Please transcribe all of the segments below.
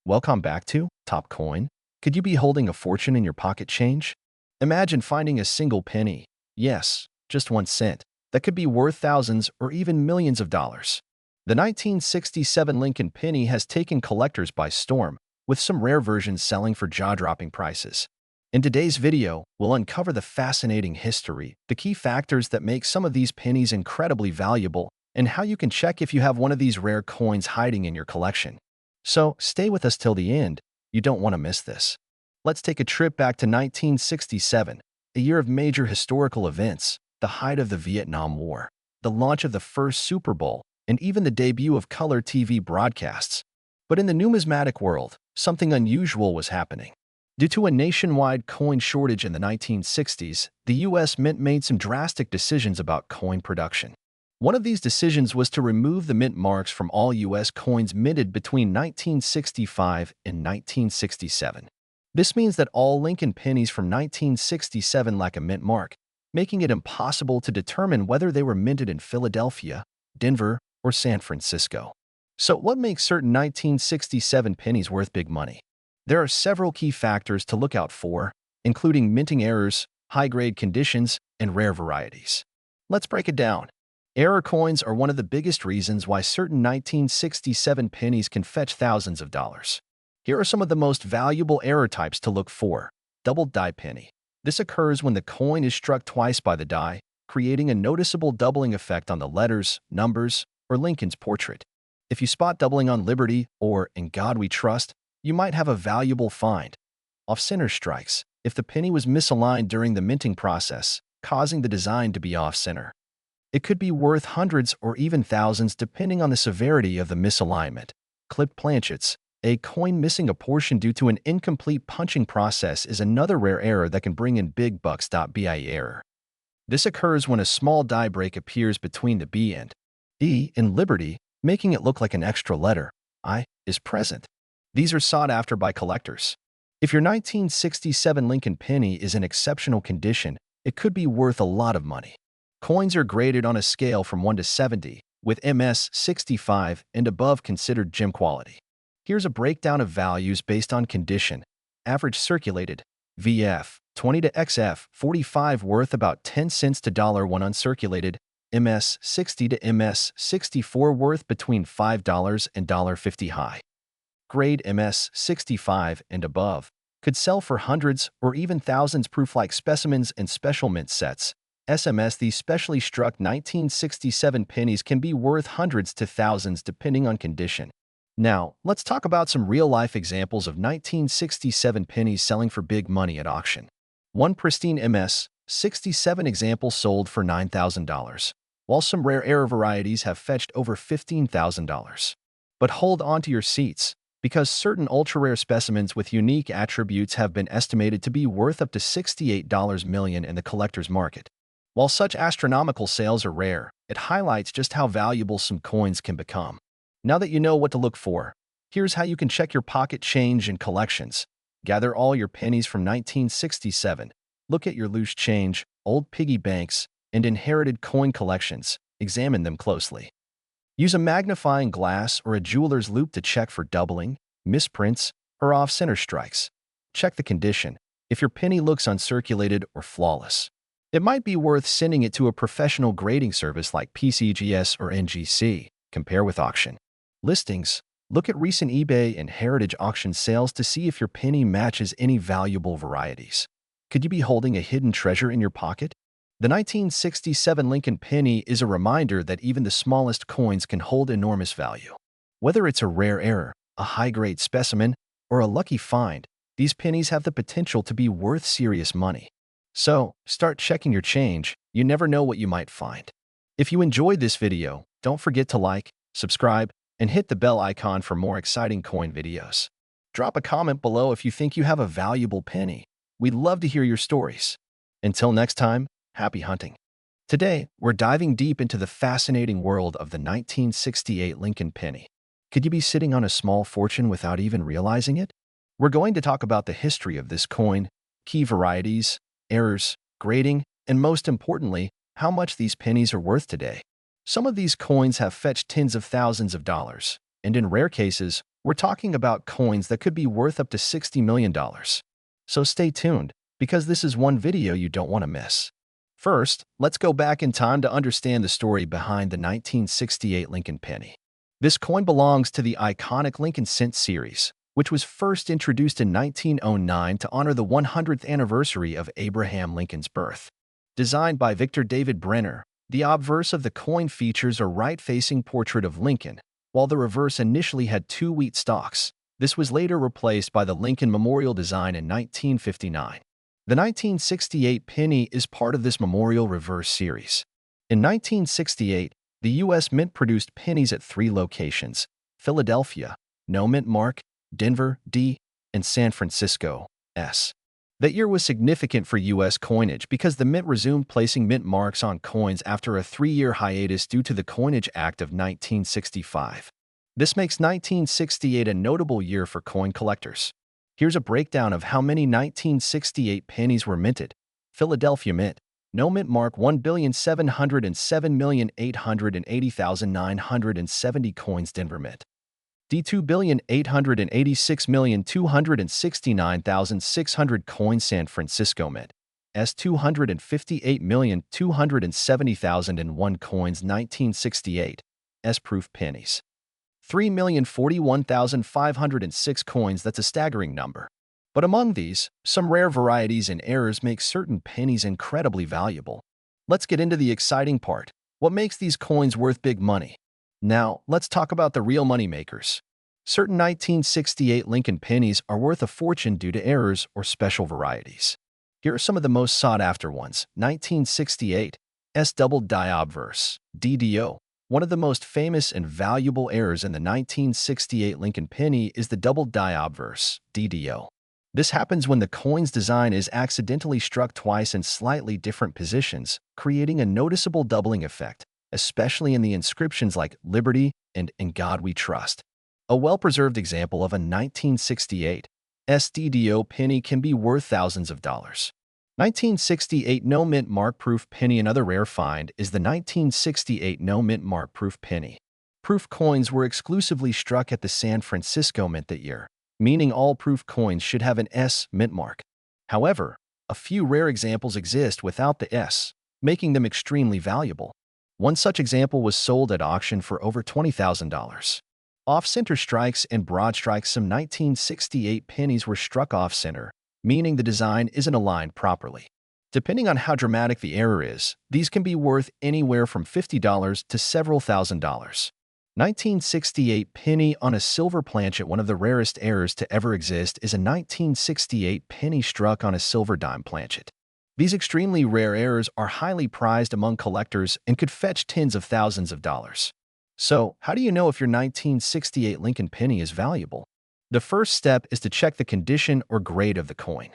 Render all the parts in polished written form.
Welcome back to Top Coin. Could you be holding a fortune in your pocket change? Imagine finding a single penny, yes, just 1 cent, that could be worth thousands or even millions of dollars. The 1967 Lincoln penny has taken collectors by storm, with some rare versions selling for jaw-dropping prices. In today's video, we'll uncover the fascinating history, the key factors that make some of these pennies incredibly valuable, and how you can check if you have one of these rare coins hiding in your collection. So stay with us till the end. You don't want to miss this. Let's take a trip back to 1967, a year of major historical events, the height of the Vietnam War, the launch of the first Super Bowl, and even the debut of color TV broadcasts. But in the numismatic world, something unusual was happening. Due to a nationwide coin shortage in the 1960s, the U.S. Mint made some drastic decisions about coin production. One of these decisions was to remove the mint marks from all U.S. coins minted between 1965 and 1967. This means that all Lincoln pennies from 1967 lack a mint mark, making it impossible to determine whether they were minted in Philadelphia, Denver, or San Francisco. So what makes certain 1967 pennies worth big money? There are several key factors to look out for, including minting errors, high-grade conditions, and rare varieties. Let's break it down. Error coins are one of the biggest reasons why certain 1967 pennies can fetch thousands of dollars. Here are some of the most valuable error types to look for. Double die penny. This occurs when the coin is struck twice by the die, creating a noticeable doubling effect on the letters, numbers, or Lincoln's portrait. If you spot doubling on Liberty or In God We Trust, you might have a valuable find. Off-center strikes. If the penny was misaligned during the minting process, causing the design to be off-center, it could be worth hundreds or even thousands depending on the severity of the misalignment. Clipped planchets. A coin missing a portion due to an incomplete punching process is another rare error that can bring in big bucks. BIE error. This occurs when a small die break appears between the B and E in Liberty, making it look like an extra letter, I, is present. These are sought after by collectors. If your 1967 Lincoln penny is in exceptional condition, it could be worth a lot of money. Coins are graded on a scale from 1 to 70, with MS 65 and above considered gem quality. Here's a breakdown of values based on condition. Average circulated, VF, 20 to XF, 45 worth about 10 cents to $1 uncirculated, MS 60 to MS 64 worth between $5 and $50 high. Grade MS 65 and above could sell for hundreds or even thousands proof-like specimens and special mint sets. SMS. These specially struck 1967 pennies can be worth hundreds to thousands depending on condition. Now, let's talk about some real-life examples of 1967 pennies selling for big money at auction. One pristine MS 67 example sold for $9,000, while some rare error varieties have fetched over $15,000. But hold on to your seats, because certain ultra-rare specimens with unique attributes have been estimated to be worth up to $68 million in the collector's market. While such astronomical sales are rare, it highlights just how valuable some coins can become. Now that you know what to look for, here's how you can check your pocket change and collections. Gather all your pennies from 1967. Look at your loose change, old piggy banks, and inherited coin collections. Examine them closely. Use a magnifying glass or a jeweler's loupe to check for doubling, misprints, or off-center strikes. Check the condition. If your penny looks uncirculated or flawless, it might be worth sending it to a professional grading service like PCGS or NGC. Compare with auction listings. Look at recent eBay and Heritage auction sales to see if your penny matches any valuable varieties. Could you be holding a hidden treasure in your pocket? The 1967 Lincoln penny is a reminder that even the smallest coins can hold enormous value. Whether it's a rare error, a high-grade specimen, or a lucky find, these pennies have the potential to be worth serious money. So, start checking your change. You never know what you might find. If you enjoyed this video, don't forget to like, subscribe, and hit the bell icon for more exciting coin videos. Drop a comment below if you think you have a valuable penny. We'd love to hear your stories. Until next time, happy hunting. Today, we're diving deep into the fascinating world of the 1968 Lincoln penny. Could you be sitting on a small fortune without even realizing it? We're going to talk about the history of this coin, key varieties, errors, grading, and most importantly, how much these pennies are worth today. Some of these coins have fetched tens of thousands of dollars, and in rare cases, We're talking about coins that could be worth up to $60 million. So stay tuned, because this is one video you don't want to miss. First, let's go back in time to understand the story behind the 1968 Lincoln penny. This coin belongs to the iconic Lincoln cent series, which was first introduced in 1909 to honor the 100th anniversary of Abraham Lincoln's birth. Designed by Victor David Brenner, the obverse of the coin features a right-facing portrait of Lincoln, while the reverse initially had two wheat stalks. This was later replaced by the Lincoln Memorial design in 1959. The 1968 penny is part of this Memorial Reverse series. In 1968, the U.S. Mint produced pennies at three locations: Philadelphia, no mint mark; Denver, D; and San Francisco, S. That year was significant for U.S. coinage because the Mint resumed placing mint marks on coins after a three-year hiatus due to the Coinage Act of 1965. This makes 1968 a notable year for coin collectors. Here's a breakdown of how many 1968 pennies were minted. Philadelphia Mint, no mint mark, 1,707,880,970 coins. Denver Mint, D, 2,886,269,600 coins. San Francisco Mint, S, 258,270,001 coins. 1968 S proof pennies, 3,041,506 coins. That's a staggering number. But among these, some rare varieties and errors make certain pennies incredibly valuable. Let's get into the exciting part: what makes these coins worth big money? Now, let's talk about the real money makers. Certain 1968 Lincoln pennies are worth a fortune due to errors or special varieties. Here are some of the most sought-after ones. 1968 S double die obverse, DDO. One of the most famous and valuable errors in the 1968 Lincoln penny is the double die obverse, DDO. This happens when the coin's design is accidentally struck twice in slightly different positions, creating a noticeable doubling effect, especially in the inscriptions like Liberty and In God We Trust. A well-preserved example of a 1968 SDDO penny can be worth thousands of dollars. 1968 no mint mark proof penny. Another rare find is the 1968 no mint mark proof penny. Proof coins were exclusively struck at the San Francisco Mint that year, meaning all proof coins should have an S mint mark. However, a few rare examples exist without the S, making them extremely valuable. One such example was sold at auction for over $20,000. Off-center strikes and broad strikes. Some 1968 pennies were struck off-center, meaning the design isn't aligned properly. Depending on how dramatic the error is, these can be worth anywhere from $50 to several $1,000s. 1968 penny on a silver planchet. One of the rarest errors to ever exist is a 1968 penny struck on a silver dime planchet. These extremely rare errors are highly prized among collectors and could fetch tens of thousands of dollars. So, how do you know if your 1968 Lincoln penny is valuable? The first step is to check the condition or grade of the coin.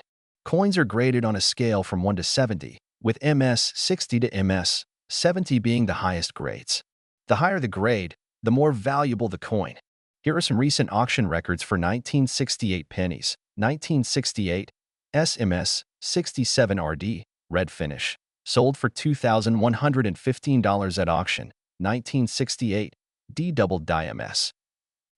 Coins are graded on a scale from 1 to 70, with MS 60 to MS 70 being the highest grades. The higher the grade, the more valuable the coin. Here are some recent auction records for 1968 pennies. 1968 SMS 67 RD, red finish, sold for $2,115 at auction. 1968 D double die MS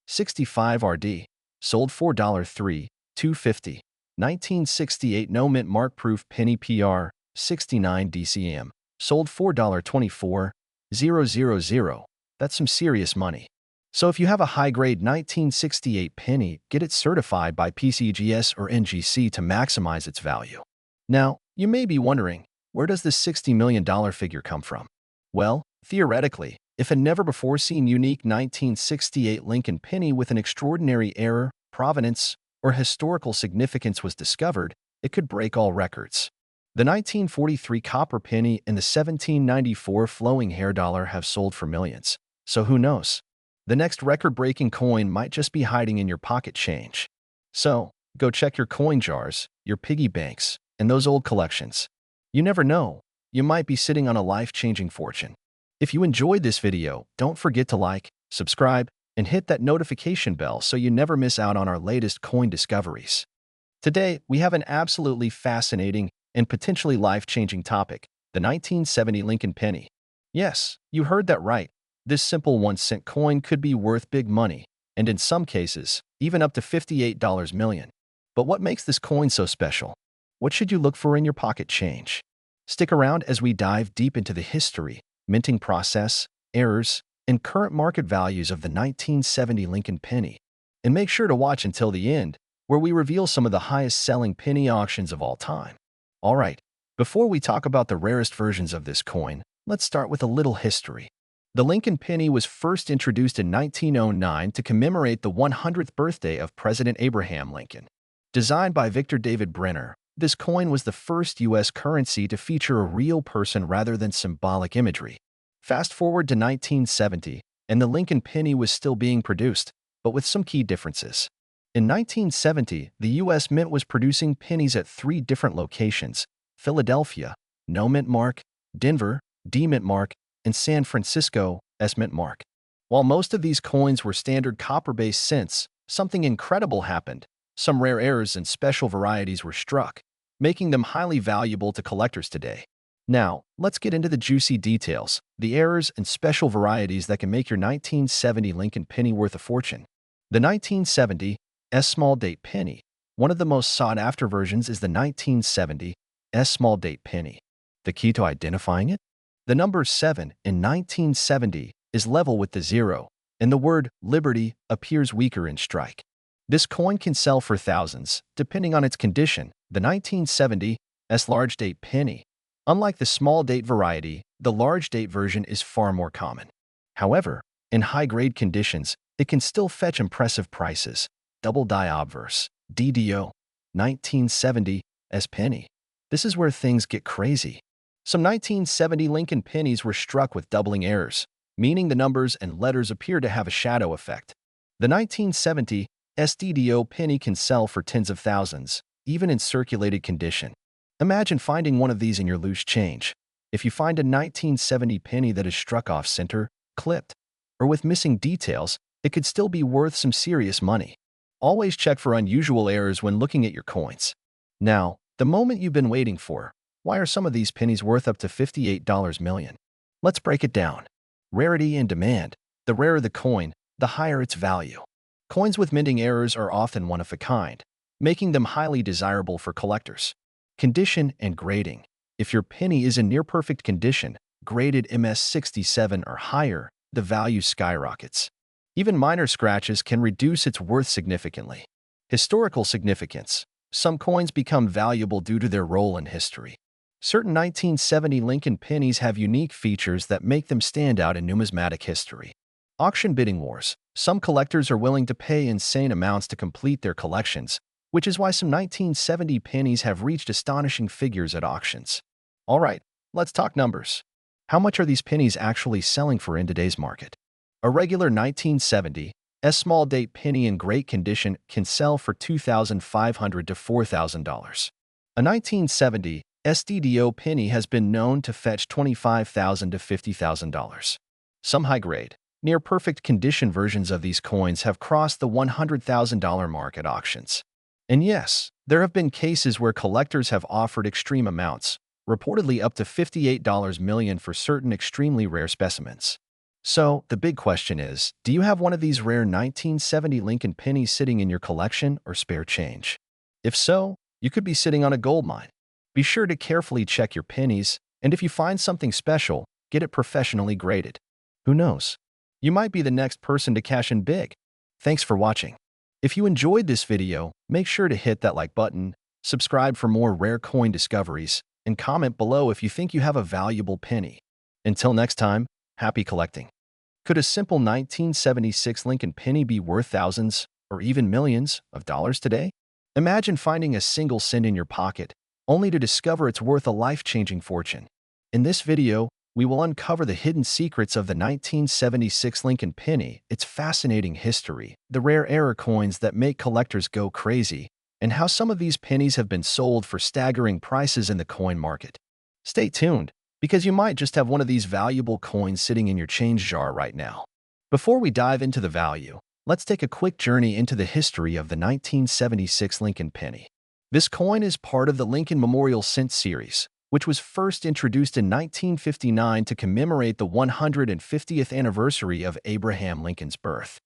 65 RD, sold $4.3, $2.50. 1968 no mint mark proof penny PR 69 DCM, sold $4.24, 000. That's some serious money. So if you have a high-grade 1968 penny, get it certified by PCGS or NGC to maximize its value. Now, you may be wondering, where does this $60 million figure come from? Well, theoretically, if a never-before-seen unique 1968 Lincoln penny with an extraordinary error, provenance, or historical significance was discovered, it could break all records. The 1943 copper penny and the 1794 flowing hair dollar have sold for millions. So who knows? The next record-breaking coin might just be hiding in your pocket change. So, go check your coin jars, your piggy banks, and those old collections. You never know, you might be sitting on a life-changing fortune. If you enjoyed this video, don't forget to like, subscribe, and hit that notification bell so you never miss out on our latest coin discoveries. Today, we have an absolutely fascinating and potentially life-changing topic, the 1970 Lincoln penny. Yes, you heard that right. This simple 1-cent coin could be worth big money, and in some cases, even up to $58 million. But what makes this coin so special? What should you look for in your pocket change? Stick around as we dive deep into the history, minting process, errors, and current market values of the 1970 Lincoln penny. And make sure to watch until the end, where we reveal some of the highest-selling penny auctions of all time. All right, before we talk about the rarest versions of this coin, let's start with a little history. The Lincoln penny was first introduced in 1909 to commemorate the 100th birthday of President Abraham Lincoln. Designed by Victor David Brenner, this coin was the first U.S. currency to feature a real person rather than symbolic imagery. Fast forward to 1970, and the Lincoln penny was still being produced, but with some key differences. In 1970, the U.S. Mint was producing pennies at 3 different locations: Philadelphia, No Mint Mark; Denver, D Mint Mark; and San Francisco, S Mint Mark. While most of these coins were standard copper-based cents, something incredible happened. Some rare errors and special varieties were struck, making them highly valuable to collectors today. Now, let's get into the juicy details, the errors and special varieties that can make your 1970 Lincoln penny worth a fortune. The 1970 S small date penny. One of the most sought-after versions is the 1970 S small date penny. The key to identifying it? The number 7 in 1970 is level with the 0, and the word liberty appears weaker in strike. This coin can sell for thousands, depending on its condition. The 1970 S large date penny. Unlike the small date variety, the large date version is far more common. However, in high-grade conditions, it can still fetch impressive prices. Double die obverse, DDO, 1970 S penny. This is where things get crazy. Some 1970 Lincoln pennies were struck with doubling errors, meaning the numbers and letters appear to have a shadow effect. The 1970 SDDO penny can sell for tens of thousands, even in circulated condition. Imagine finding one of these in your loose change. If you find a 1970 penny that is struck off center, clipped, or with missing details, it could still be worth some serious money. Always check for unusual errors when looking at your coins. Now, the moment you've been waiting for. Why are some of these pennies worth up to $58 million? Let's break it down. Rarity and demand. The rarer the coin, the higher its value. Coins with minting errors are often one of a kind, making them highly desirable for collectors. Condition and grading. If your penny is in near-perfect condition, graded MS67 or higher, the value skyrockets. Even minor scratches can reduce its worth significantly. Historical significance. Some coins become valuable due to their role in history. Certain 1970 Lincoln pennies have unique features that make them stand out in numismatic history. Auction bidding wars. Some collectors are willing to pay insane amounts to complete their collections, which is why some 1970 pennies have reached astonishing figures at auctions. All right, let's talk numbers. How much are these pennies actually selling for in today's market? A regular 1970 S small date penny in great condition can sell for $2,500 to $4,000. A 1970 SDDO penny has been known to fetch $25,000 to $50,000. Some high-grade, near-perfect condition versions of these coins have crossed the $100,000 mark at auctions. And yes, there have been cases where collectors have offered extreme amounts, reportedly up to $58 million for certain extremely rare specimens. So, the big question is, do you have one of these rare 1970 Lincoln pennies sitting in your collection or spare change? If so, you could be sitting on a gold mine. Be sure to carefully check your pennies, and if you find something special, get it professionally graded. Who knows? You might be the next person to cash in big. Thanks for watching. If you enjoyed this video, make sure to hit that like button, subscribe for more rare coin discoveries, and comment below if you think you have a valuable penny. Until next time, happy collecting. Could a simple 1976 Lincoln penny be worth thousands or even millions of dollars today? Imagine finding a single cent in your pocket, only to discover it's worth a life-changing fortune. In this video, we will uncover the hidden secrets of the 1976 Lincoln penny, its fascinating history, the rare error coins that make collectors go crazy, and how some of these pennies have been sold for staggering prices in the coin market. Stay tuned, because you might just have one of these valuable coins sitting in your change jar right now. Before we dive into the value, let's take a quick journey into the history of the 1976 Lincoln penny. This coin is part of the Lincoln Memorial Cent series, which was first introduced in 1959 to commemorate the 150th anniversary of Abraham Lincoln's birth.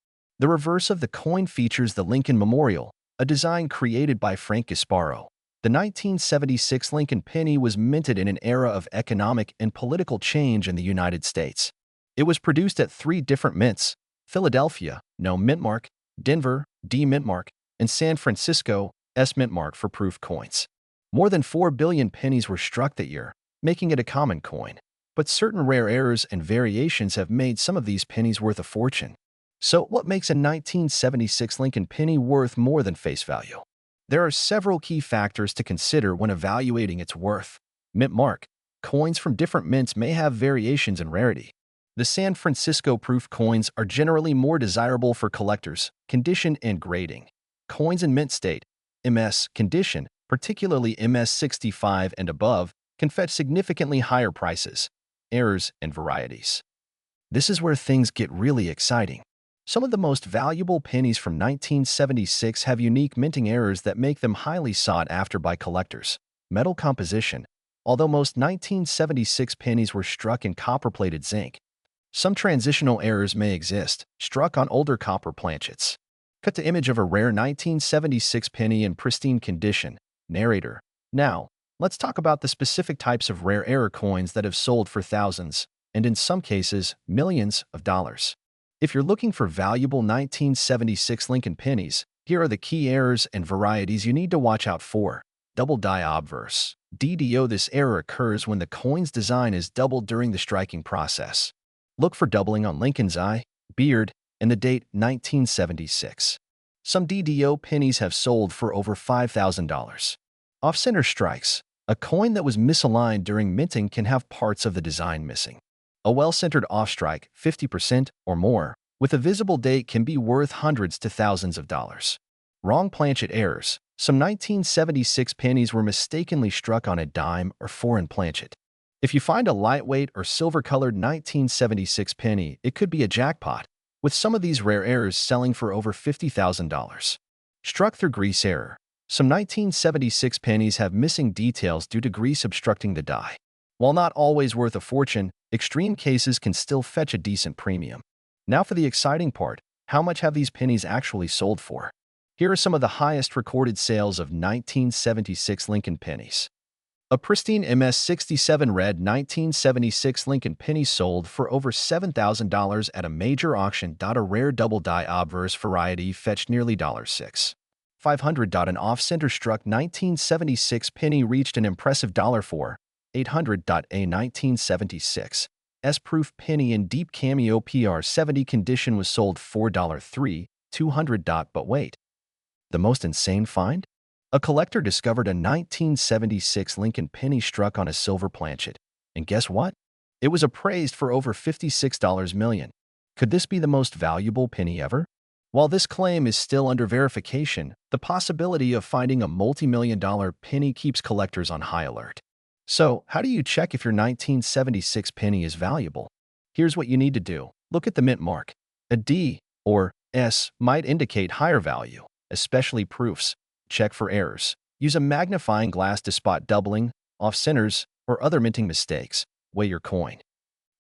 The reverse of the coin features the Lincoln Memorial, a design created by Frank Gasparo. The 1976 Lincoln penny was minted in an era of economic and political change in the United States. It was produced at 3 different mints: Philadelphia, No mint mark; Denver, D mint mark; and San Francisco, S mint mark for proof coins. More than 4 billion pennies were struck that year, making it a common coin. But certain rare errors and variations have made some of these pennies worth a fortune. So what makes a 1976 Lincoln penny worth more than face value? There are several key factors to consider when evaluating its worth. Mint mark. Coins from different mints may have variations in rarity. The San Francisco proof coins are generally more desirable for collectors, condition, and grading. Coins in mint state, MS condition, particularly MS 65 and above, can fetch significantly higher prices. Errors and varieties. This is where things get really exciting. Some of the most valuable pennies from 1976 have unique minting errors that make them highly sought after by collectors. Metal composition. Although most 1976 pennies were struck in copper-plated zinc, some transitional errors may exist, struck on older copper planchets. Cut to image of a rare 1976 penny in pristine condition. Narrator. Now, let's talk about the specific types of rare error coins that have sold for thousands, and in some cases, millions of dollars. If you're looking for valuable 1976 Lincoln pennies, here are the key errors and varieties you need to watch out for. Double die obverse. DDO. This error occurs when the coin's design is doubled during the striking process. Look for doubling on Lincoln's eye, beard, and the date 1976. Some DDO pennies have sold for over $5,000. Off-center strikes. A coin that was misaligned during minting can have parts of the design missing. A well-centered off-strike, 50% or more, with a visible date can be worth hundreds to thousands of dollars. Wrong planchet errors. Some 1976 pennies were mistakenly struck on a dime or foreign planchet. If you find a lightweight or silver-colored 1976 penny, it could be a jackpot, with some of these rare errors selling for over $50,000. Struck through grease error. Some 1976 pennies have missing details due to grease obstructing the die. While not always worth a fortune, extreme cases can still fetch a decent premium. Now for the exciting part: how much have these pennies actually sold for? Here are some of the highest recorded sales of 1976 Lincoln pennies. A pristine MS 67 red 1976 Lincoln penny sold for over $7,000 at a major auction. A rare double die obverse variety fetched nearly $6,500. An off-center struck 1976 penny reached an impressive $4,800. A 1976 S-proof penny in deep cameo PR70 condition was sold for $3,200. But wait, the most insane find? A collector discovered a 1976 Lincoln penny struck on a silver planchet. And guess what? It was appraised for over $56 million. Could this be the most valuable penny ever? While this claim is still under verification, the possibility of finding a multi-million-dollar penny keeps collectors on high alert. So, how do you check if your 1976 penny is valuable? Here's what you need to do. Look at the mint mark. A D or S might indicate higher value, especially proofs. Check for errors. Use a magnifying glass to spot doubling, off-centers, or other minting mistakes. Weigh your coin.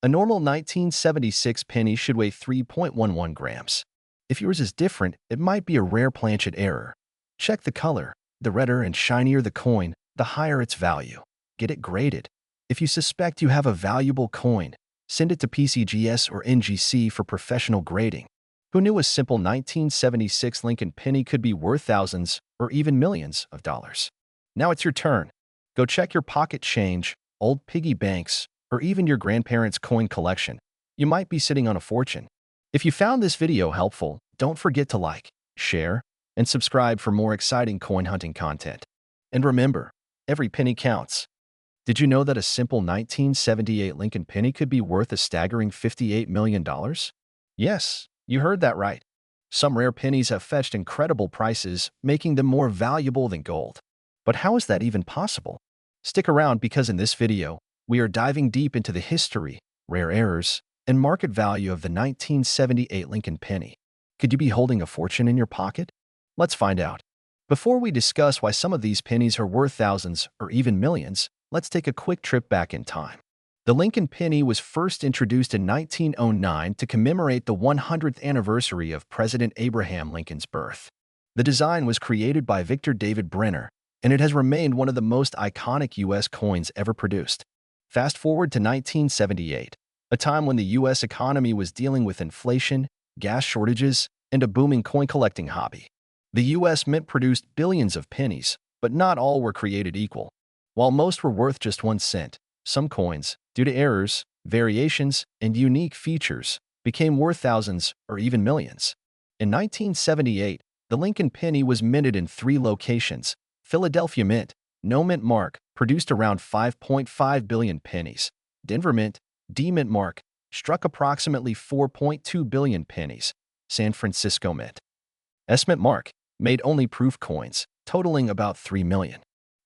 A normal 1976 penny should weigh 3.11 grams. If yours is different, it might be a rare planchet error. Check the color. The redder and shinier the coin, the higher its value. Get it graded. If you suspect you have a valuable coin, send it to PCGS or NGC for professional grading. Who knew a simple 1976 Lincoln penny could be worth thousands or even millions of dollars? Now it's your turn. Go check your pocket change, old piggy banks, or even your grandparents' coin collection. You might be sitting on a fortune. If you found this video helpful, don't forget to like, share, and subscribe for more exciting coin hunting content. And remember, every penny counts. Did you know that a simple 1978 Lincoln penny could be worth a staggering $58 million? Yes, you heard that right. Some rare pennies have fetched incredible prices, making them more valuable than gold. But how is that even possible? Stick around because in this video, we are diving deep into the history, rare errors, and market value of the 1978 Lincoln penny. Could you be holding a fortune in your pocket? Let's find out. Before we discuss why some of these pennies are worth thousands or even millions, let's take a quick trip back in time. The Lincoln penny was first introduced in 1909 to commemorate the 100th anniversary of President Abraham Lincoln's birth. The design was created by Victor David Brenner, and it has remained one of the most iconic U.S. coins ever produced. Fast forward to 1978, a time when the U.S. economy was dealing with inflation, gas shortages, and a booming coin-collecting hobby. The U.S. Mint produced billions of pennies, but not all were created equal. While most were worth just 1 cent, some coins, due to errors, variations, and unique features, became worth thousands or even millions. In 1978, the Lincoln penny was minted in 3 locations. Philadelphia Mint, no mint mark, produced around 5.5 billion pennies. Denver Mint, D mint mark, struck approximately 4.2 billion pennies. San Francisco Mint, S mint mark, made only proof coins, totaling about 3 million.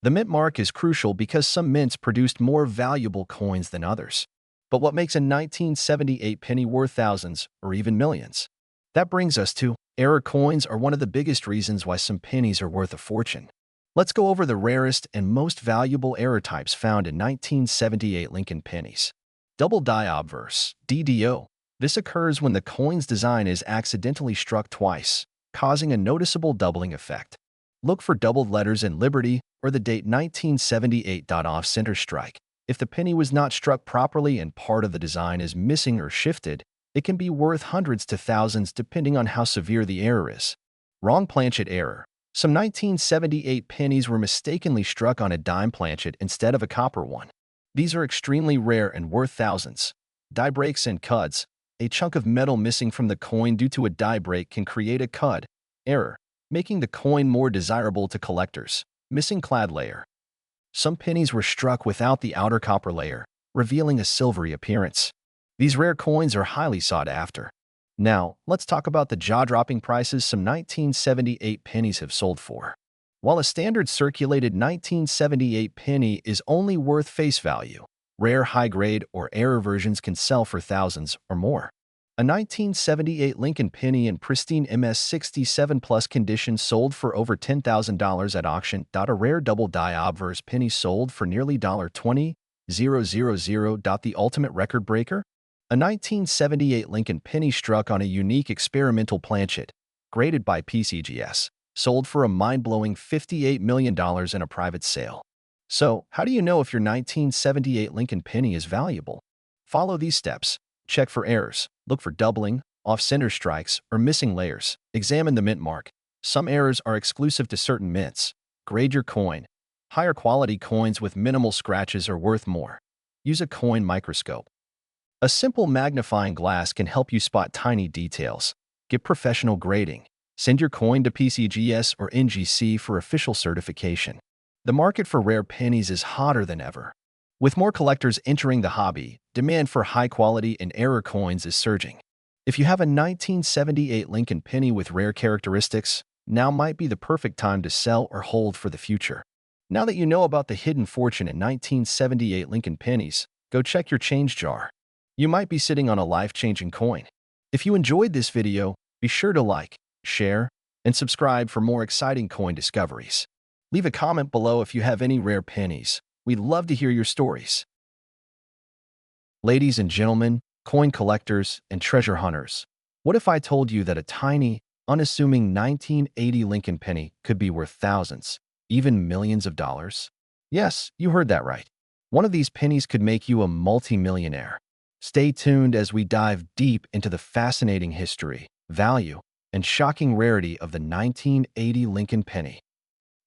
The mint mark is crucial because some mints produced more valuable coins than others. But what makes a 1978 penny worth thousands or even millions? That brings us to error coins are one of the biggest reasons why some pennies are worth a fortune. Let's go over the rarest and most valuable error types found in 1978 Lincoln pennies. Double die obverse, DDO. This occurs when the coin's design is accidentally struck twice, causing a noticeable doubling effect. Look for doubled letters in Liberty or the date 1978. Off-center strike. If the penny was not struck properly and part of the design is missing or shifted, it can be worth hundreds to thousands depending on how severe the error is. Wrong planchet error. Some 1978 pennies were mistakenly struck on a dime planchet instead of a copper one. These are extremely rare and worth thousands. Die breaks and cuds. A chunk of metal missing from the coin due to a die break can create a cud error, making the coin more desirable to collectors. Missing clad layer. Some pennies were struck without the outer copper layer, revealing a silvery appearance. These rare coins are highly sought after. Now, let's talk about the jaw-dropping prices some 1978 pennies have sold for. While a standard circulated 1978 penny is only worth face value, rare high-grade or error versions can sell for thousands or more. A 1978 Lincoln penny in pristine MS-67 plus condition sold for over $10,000 at auction. A rare double die obverse penny sold for nearly $20,000. The ultimate record breaker? A 1978 Lincoln penny struck on a unique experimental planchet, graded by PCGS, sold for a mind-blowing $58 million in a private sale. So, how do you know if your 1978 Lincoln penny is valuable? Follow these steps. Check for errors. Look for doubling, off-center strikes, or missing layers. Examine the mint mark. Some errors are exclusive to certain mints. Grade your coin. Higher quality coins with minimal scratches are worth more. Use a coin microscope. A simple magnifying glass can help you spot tiny details. Get professional grading. Send your coin to PCGS or NGC for official certification. The market for rare pennies is hotter than ever. With more collectors entering the hobby, demand for high-quality and error coins is surging. If you have a 1978 Lincoln penny with rare characteristics, now might be the perfect time to sell or hold for the future. Now that you know about the hidden fortune in 1978 Lincoln pennies, go check your change jar. You might be sitting on a life-changing coin. If you enjoyed this video, be sure to like, share, and subscribe for more exciting coin discoveries. Leave a comment below if you have any rare pennies. We'd love to hear your stories. Ladies and gentlemen, coin collectors, and treasure hunters, what if I told you that a tiny, unassuming 1980 Lincoln penny could be worth thousands, even millions of dollars? Yes, you heard that right. One of these pennies could make you a multi-millionaire. Stay tuned as we dive deep into the fascinating history, value, and shocking rarity of the 1980 Lincoln penny.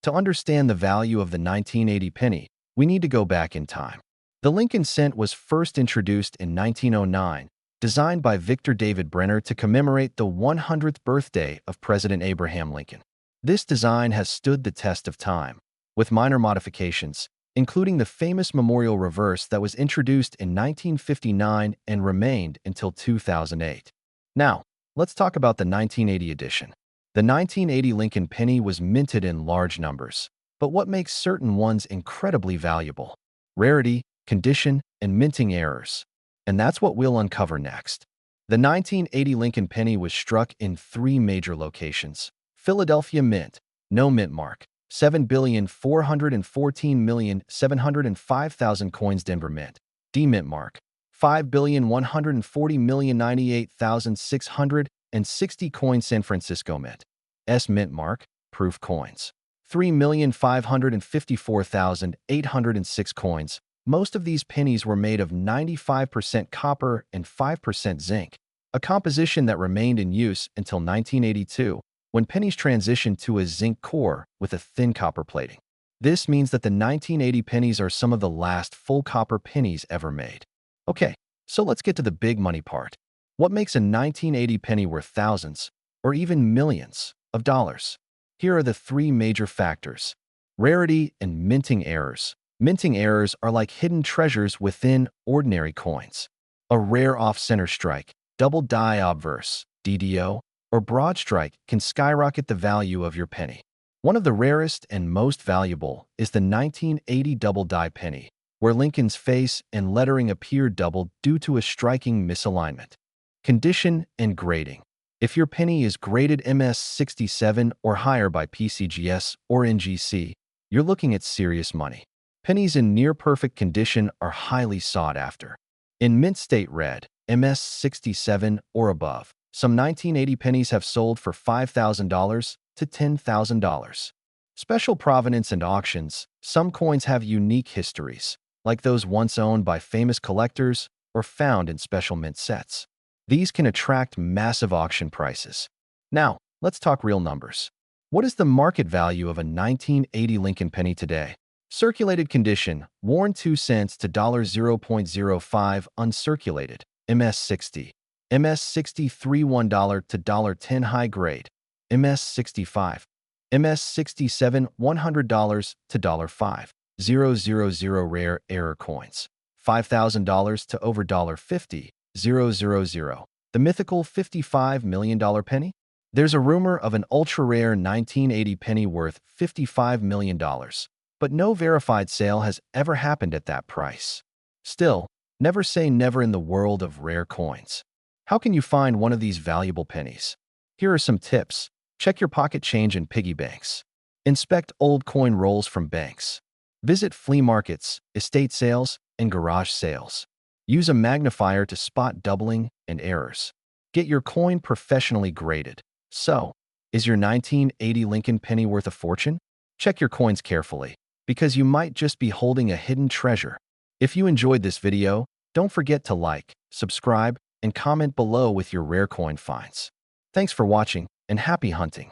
To understand the value of the 1980 penny, we need to go back in time. The Lincoln cent was first introduced in 1909, designed by Victor David Brenner to commemorate the 100th birthday of President Abraham Lincoln. This design has stood the test of time, with minor modifications, including the famous memorial reverse that was introduced in 1959 and remained until 2008. Now, let's talk about the 1980 edition. The 1980 Lincoln penny was minted in large numbers, but what makes certain ones incredibly valuable? Rarity, condition, and minting errors. And that's what we'll uncover next. The 1980 Lincoln penny was struck in 3 major locations. Philadelphia Mint, no mint mark, 7,414,705,000 coins. Denver Mint, D mint mark, 5,140,098,660 coins. San Francisco Mint. S mint mark, proof coins, 3,554,806 coins. Most of these pennies were made of 95% copper and 5% zinc, a composition that remained in use until 1982, when pennies transitioned to a zinc core with a thin copper plating. This means that the 1980 pennies are some of the last full copper pennies ever made. Okay, so let's get to the big money part. What makes a 1980 penny worth thousands, or even millions, of dollars? Here are the three major factors: rarity and minting errors. Minting errors are like hidden treasures within ordinary coins. A rare off-center strike, double die obverse, DDO, or broad strike can skyrocket the value of your penny. One of the rarest and most valuable is the 1980 double die penny, where Lincoln's face and lettering appear doubled due to a striking misalignment. Condition and grading. If your penny is graded MS67 or higher by PCGS or NGC, you're looking at serious money. Pennies in near-perfect condition are highly sought after. In mint state red, MS67 or above, some 1980 pennies have sold for $5,000 to $10,000. Special provenance and auctions. Some coins have unique histories, like those once owned by famous collectors or found in special mint sets. These can attract massive auction prices. Now, let's talk real numbers. What is the market value of a 1980 Lincoln penny today? Circulated condition, worn 2 cents to $0.05, uncirculated, MS60. MS63 $1 to $10 high grade, MS65. MS67 $100 to $5,000 rare error coins, $5,000 to over $50,000. The mythical $55 million penny? There's a rumor of an ultra-rare 1980 penny worth $55 million, but no verified sale has ever happened at that price. Still, never say never in the world of rare coins. How can you find one of these valuable pennies? Here are some tips. Check your pocket change and piggy banks. Inspect old coin rolls from banks. Visit flea markets, estate sales, and garage sales. Use a magnifier to spot doubling and errors. Get your coin professionally graded. So, is your 1980 Lincoln penny worth a fortune? Check your coins carefully, because you might just be holding a hidden treasure. If you enjoyed this video, don't forget to like, subscribe, and comment below with your rare coin finds. Thanks for watching, and happy hunting!